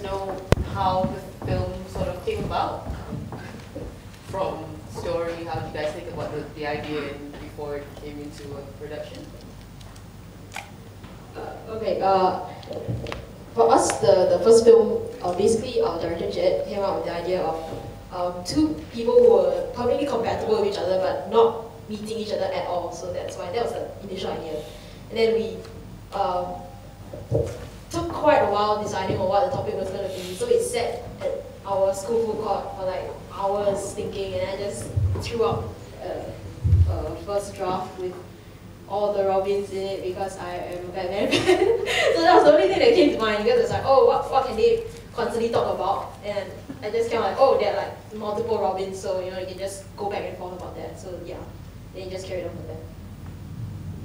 know how the film sort of came about. From story, how do you guys think about the idea before it came into production? Okay, for us, the first film, basically our director Jed came out with the idea of two people who were perfectly compatible with each other but not meeting each other at all. So that was the initial idea. And then we took quite a while deciding on what the topic was going to be. So we sat at our school food court for like hours thinking, and I just threw up a first draft with all the Robins in it because I am a Batman fan. So that was the only thing that came to mind, because it's like, oh, what can they constantly talk about? And I just kind of like, oh, there are like multiple Robins, so you can just go back and forth about that. So yeah, then you just carried on from there.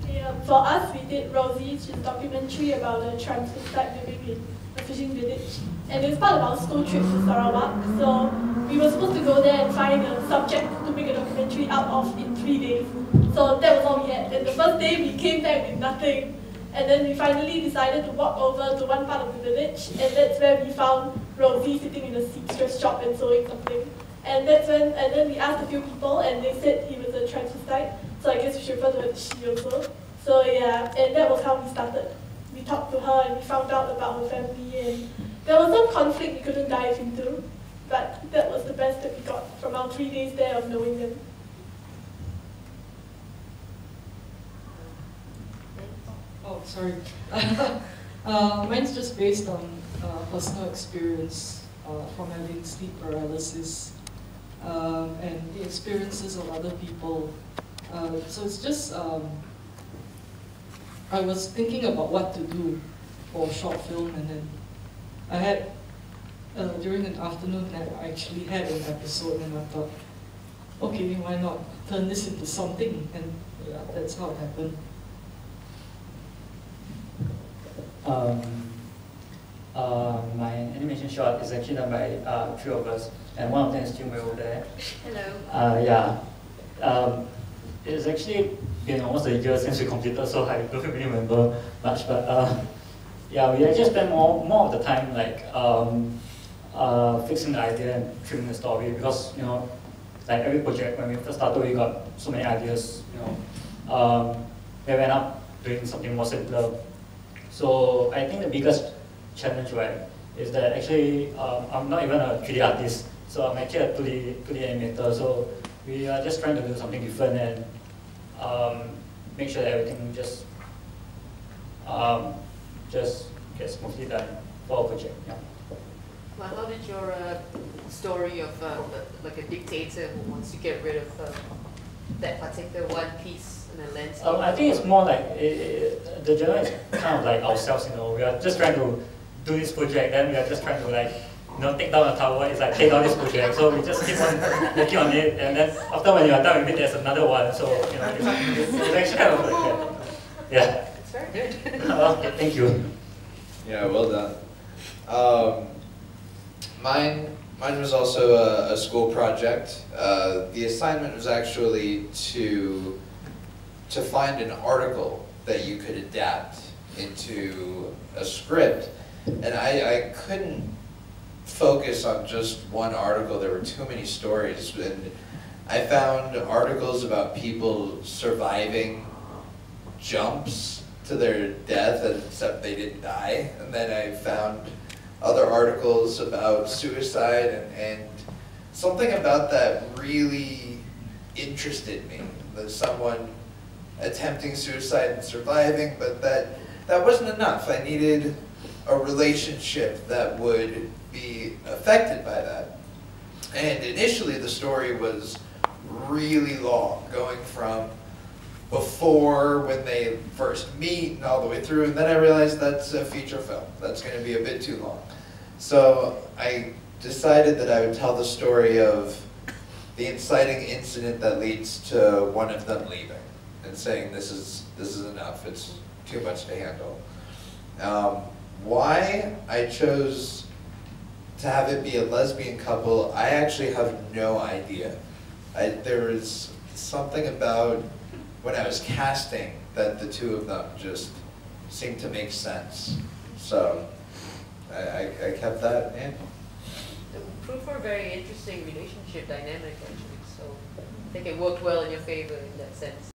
Yeah, for us, we did Rosie, which is a documentary about a transvestite living in a fishing village. And it was part of our school trip to Sarawak. So we were supposed to go there and find a subject to make a documentary out of in 3 days. So that was all we had. And the first day we came back with nothing. And then we finally decided to walk over to one part of the village, and that's where we found Rosie sitting in a seamstress shop and sewing something. And then we asked a few people, and they said he was a transvestite. So I guess we should refer to it as she also. So yeah, and that was how we started. We talked to her and we found out about her family, and there was some conflict we couldn't dive into, but that was the best that we got from our 3 days there of knowing them. Oh, sorry. Mine's just based on personal experience from having sleep paralysis and the experiences of other people. So it's just, I was thinking about what to do for a short film, and then I had, during an afternoon nap, I actually had an episode, and I thought, okay, why not turn this into something? And yeah, that's how it happened. My animation short is actually done by 3 of us, and one of them is still over there. Hello. It's actually been almost a year since we completed, so I don't really remember much. But yeah, we actually spent more of the time like fixing the idea and trimming the story, because like every project, when we first started, we got so many ideas. We went up doing something more simpler. So I think the biggest challenge, right, is that actually I'm not even a 3D artist, so I'm actually a 2D animator. So we are just trying to do something different and make sure that everything just gets smoothly done for our project. Yeah. Well, how did your story of like a dictator who wants to get rid of that particular one piece in the landscape? I think it's more like the genre is kind of like ourselves. We are just trying to do this project, then we are just trying to like take down a tower. It's like take down this project, so we just keep on working on it, and then after when you are done with it, there's another one. So it's actually kind of like that. Yeah. It's very good. Okay, thank you. Yeah, well done. Mine was also a school project. The assignment was actually to find an article that you could adapt into a script, and I couldn't focus on just one article. There were too many stories, and I found articles about people surviving jumps to their death, except they didn't die. And then I found other articles about suicide, and something about that really interested me. That someone attempting suicide and surviving, but that wasn't enough. I needed a relationship that would be affected by that. And initially the story was really long, going from before when they first meet and all the way through, and then I realized that's a feature film. That's going to be a bit too long. So I decided that I would tell the story of the inciting incident that leads to one of them leaving and saying this is enough, it's too much to handle. Why I chose to have it be a lesbian couple, I actually have no idea. There was something about when I was casting that the two of them just seemed to make sense. So I kept that in. It proved for a very interesting relationship dynamic actually, so I think it worked well in your favor in that sense.